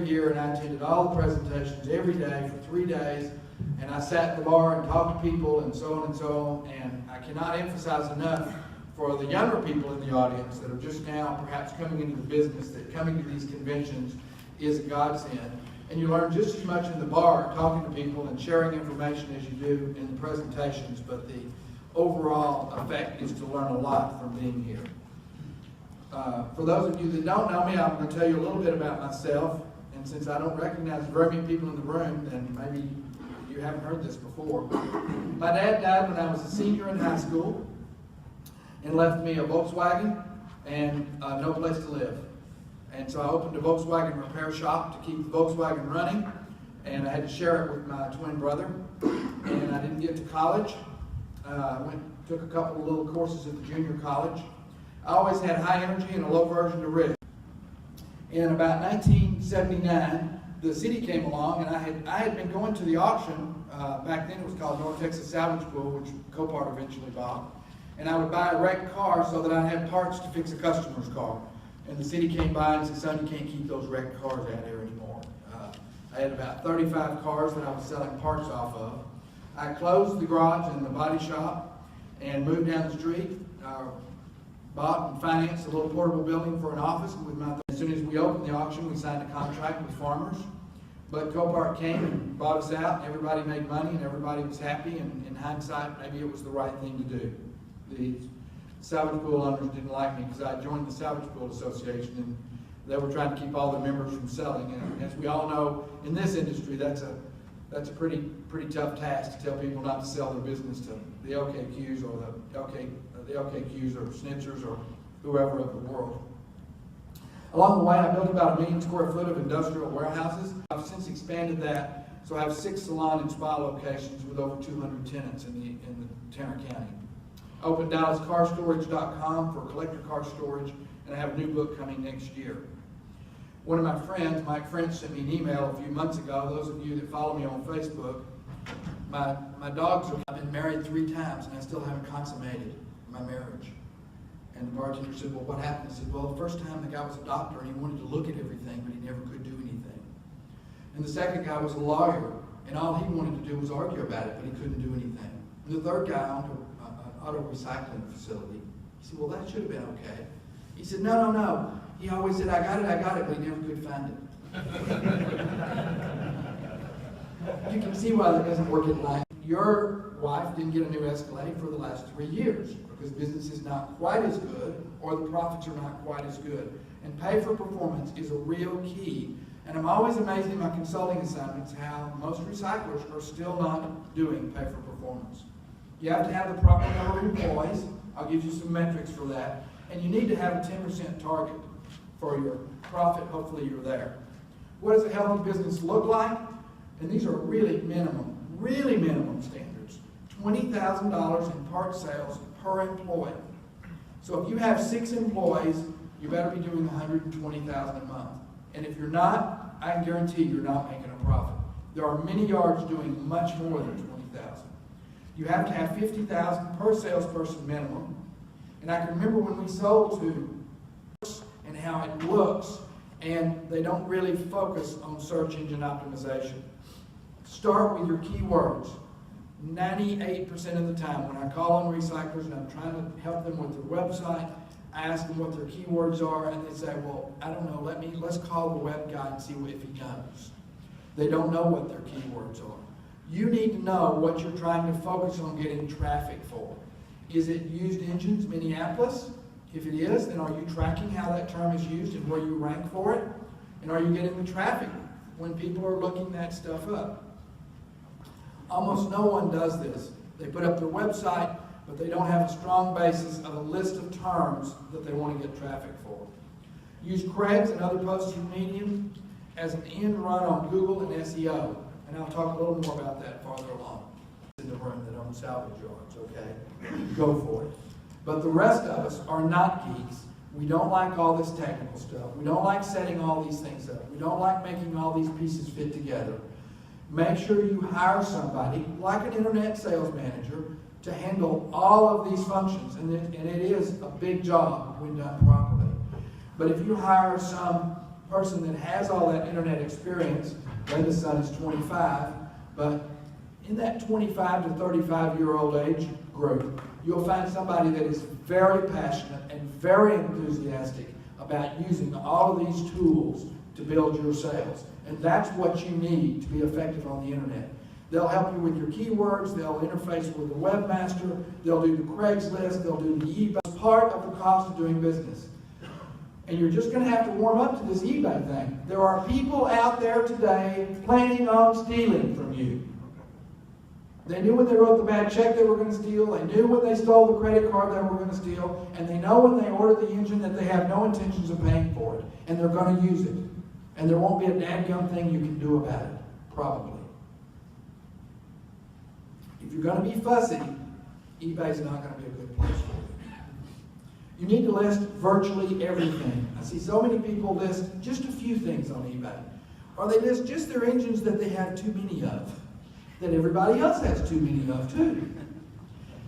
every year, and I attended all the presentations every day for 3 days, and I sat in the bar and talked to people and so on and so on, and I cannot emphasize enough for the younger people in the audience that are just now perhaps coming into the business, that coming to these conventions is a godsend. And you learn just as much in the bar talking to people and sharing information as you do in the presentations, but the overall effect is to learn a lot from being here. For those of you that don't know me, I'm going to tell you a little bit about myself, and since I don't recognize very many people in the room, then maybe you haven't heard this before. My dad died when I was a senior in high school and left me a Volkswagen and no place to live. And so I opened a Volkswagen repair shop to keep the Volkswagen running, and I had to share it with my twin brother. And I didn't get to college. Took a couple of little courses at the junior college. I always had high energy and a low aversion to risk. In about 1979, the city came along, and I had been going to the auction. Back then it was called North Texas Salvage Pool, which Copart eventually bought. And I would buy a wrecked car so that I had parts to fix a customer's car. And the city came by and said, "Son, you can't keep those wrecked cars out there anymore." I had about 35 cars that I was selling parts off of. I closed the garage and the body shop and moved down the street. Bought and financed a little portable building for an office. As soon as we opened the auction, we signed a contract with farmers. But Copart came and bought us out, and everybody made money, and everybody was happy, and in hindsight, maybe it was the right thing to do. The salvage pool owners didn't like me because I joined the Salvage Pool Association, and they were trying to keep all the members from selling. And as we all know, in this industry, that's a pretty tough task to tell people not to sell their business to the LKQs or the LKQs or Schnitzers or whoever of the world. Along the way, I built about 1 million square foot of industrial warehouses. I've since expanded that, so I have 6 salon and spa locations with over 200 tenants in the Tarrant County. I opened DallasCarStorage.com for collector car storage, and I have a new book coming next year. One of my friends, Mike French, sent me an email a few months ago. Those of you that follow me on Facebook, my dogs I've been married 3 times, and I still haven't consummated my marriage. And the bartender said, "Well, what happened?" I said, "Well, the first time the guy was a doctor, and he wanted to look at everything, but he never could do anything. And the second guy was a lawyer, and all he wanted to do was argue about it, but he couldn't do anything. And the third guy owned an auto recycling facility." He said, "Well, that should have been okay." He said, No. He always said, I got it, but he never could find it." You can see why that doesn't work at life. Your wife didn't get a new Escalade for the last 3 years because business is not quite as good or the profits are not quite as good. And pay for performance is a real key. And I'm always amazed in my consulting assignments how most recyclers are still not doing pay for performance. You have to have the proper number of employees. I'll give you some metrics for that. And you need to have a 10% target for your profit. Hopefully you're there. What does a healthy business look like? And these are really minimum standards. $20,000 in part sales per employee. So if you have 6 employees, you better be doing $120,000 a month. And if you're not, I can guarantee you're not making a profit. There are many yards doing much more than $20,000. You have to have $50,000 per salesperson minimum. And I can remember when we sold to and how it looks, and they don't really focus on search engine optimization. Start with your keywords. 98% of the time when I call on recyclers and I'm trying to help them with their website, I ask them what their keywords are, and they say, "Well, I don't know, let's call the web guy and see if he knows." They don't know what their keywords are. You need to know what you're trying to focus on getting traffic for. Is it used engines, Minneapolis? If it is, then are you tracking how that term is used and where you rank for it? And are you getting the traffic when people are looking that stuff up? Almost no one does this. They put up their website, but they don't have a strong basis of a list of terms that they want to get traffic for. Use Craig's and other posting medium as an end run on Google and SEO. And I'll talk a little more about that farther along. In the room that own salvage yards, okay? Go for it. But the rest of us are not geeks. We don't like all this technical stuff. We don't like setting all these things up. We don't like making all these pieces fit together. Make sure you hire somebody, like an internet sales manager, to handle all of these functions. And it is a big job when done properly. But if you hire some person that has all that internet experience, latest son is 25, but in that 25 to 35-year-old age group, you'll find somebody that is very passionate and very enthusiastic about using all of these tools to build your sales. And that's what you need to be effective on the internet. They'll help you with your keywords, they'll interface with the webmaster, they'll do the Craigslist, they'll do the eBay. It's part of the cost of doing business. And you're just going to have to warm up to this eBay thing. There are people out there today planning on stealing from you. They knew when they wrote the bad check they were going to steal, they knew when they stole the credit card they were going to steal, and they know when they order the engine that they have no intentions of paying for it, and they're going to use it. And there won't be a dadgum thing you can do about it, probably. If you're going to be fussy, eBay's not going to be a good place for you. You need to list virtually everything. I see so many people list just a few things on eBay. Or they list just their engines that they have too many of, that everybody else has too many of too.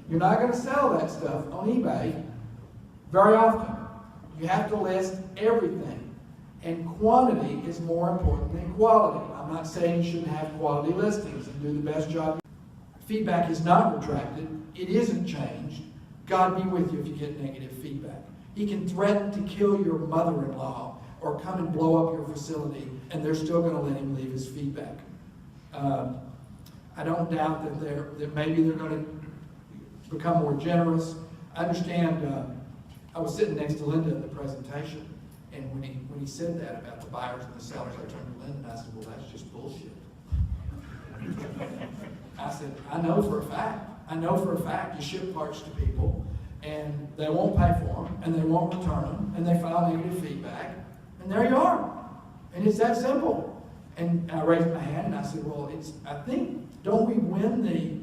You're not going to sell that stuff on eBay very often. You have to list everything. And quantity is more important than quality. I'm not saying you shouldn't have quality listings and do the best job. Feedback is not retracted. It isn't changed. God be with you if you get negative feedback. He can threaten to kill your mother-in-law or come and blow up your facility, and they're still going to let him leave his feedback. I don't doubt that maybe they're going to become more generous. I understand. I was sitting next to Linda in the presentation, and when he said that about the buyers and the sellers, I turned to Linda and I said, "Well, that's just bullshit." I said, I know for a fact you ship parts to people and they won't pay for them and they won't return them and they file negative feedback and there you are. And it's that simple. And I raised my hand and I said, well, I think, don't we win the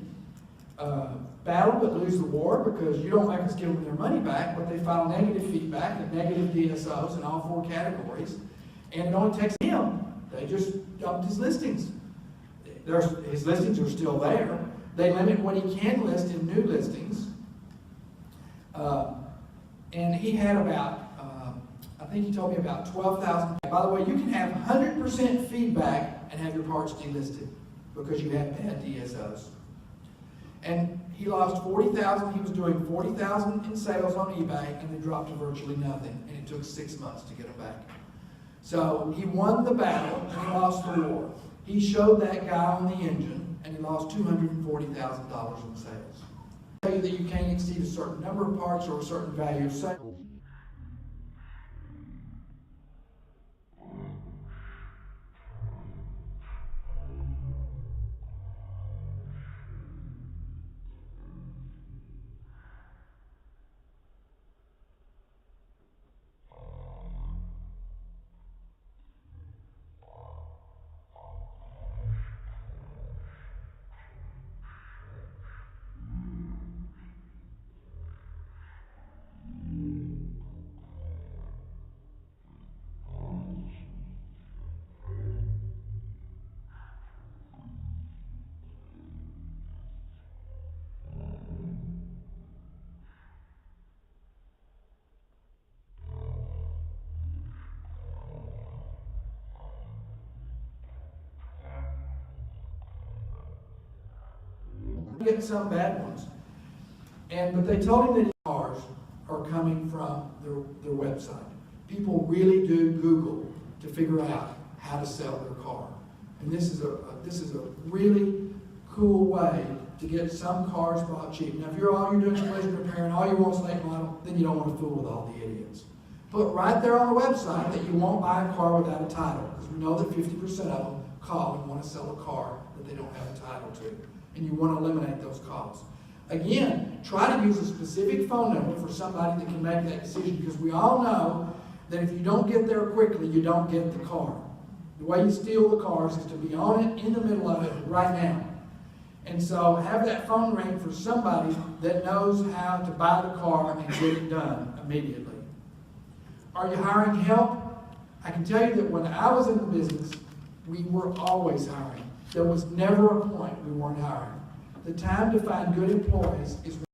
battle but lose the war because you don't make us give them their money back, but they file negative feedback and negative DSOs in all 4 categories, and it only takes him. They just dumped his listings. His listings are still there. They limit what he can list in new listings. And he had about, I think he told me about 12,000. By the way, you can have 100% feedback and have your parts delisted because you have bad DSOs. And he lost 40,000. He was doing 40,000 in sales on eBay, and they dropped to virtually nothing. And it took 6 months to get them back. So he won the battle and he lost the war. He showed that guy on the engine, and he lost $240,000 in sales. I tell you that you can't exceed a certain number of parts or a certain value of sales. Get some bad ones, but they told him that cars are coming from their website. People really do Google to figure out how to sell their car, and this is a really cool way to get some cars bought cheap. Now, if all you're doing is collision repair and all you want is late model, then you don't want to fool with all the idiots. Put right there on the website that you won't buy a car without a title, because we know that 50% of them call and want to sell a car that they don't have a title to. And you want to eliminate those calls. Again, try to use a specific phone number for somebody that can make that decision, because we all know that if you don't get there quickly, you don't get the car. The way you steal the cars is to be on it, in the middle of it, right now. And so have that phone ring for somebody that knows how to buy the car and get it done immediately. Are you hiring help? I can tell you that when I was in the business, we were always hiring. There was never a point we weren't hiring. The time to find good employees is